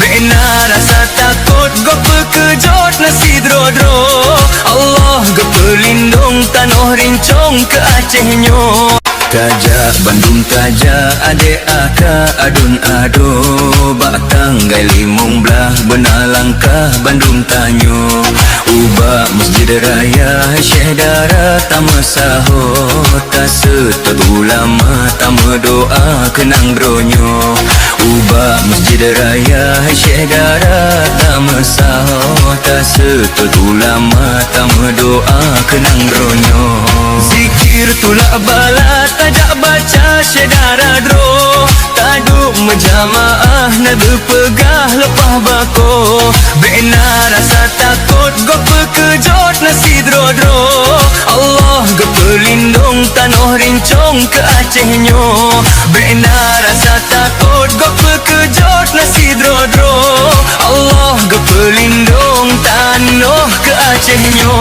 Bena rasa takut go pekejot nasi dro-dro. Allah go pelindung tanah rincong ke Acehnya. Tajak Bandung tajak adik akak adun ado. Bak tanggai limung belah benar langkah Bandung tanyo. Ubah masjid raya Syekh Dara tama sahur. Tak setot ulama tama doa kenang bronyo. Ubah masjid raya Syekh Dara tama sahur. Tak setot ulama tama doa kenang bronyo. Zikir tulak balat tajak baca Syekh Dara dro. Taduk menjamaah nak berpegah lepah bako. Bena rasa takut go pekejot nasi dro-dro. Allah go pelindung tanah rincong ke Acehnya. Bena rasa takut go pekejot nasi dro-dro. Allah go pelindung tanah ke Acehnya.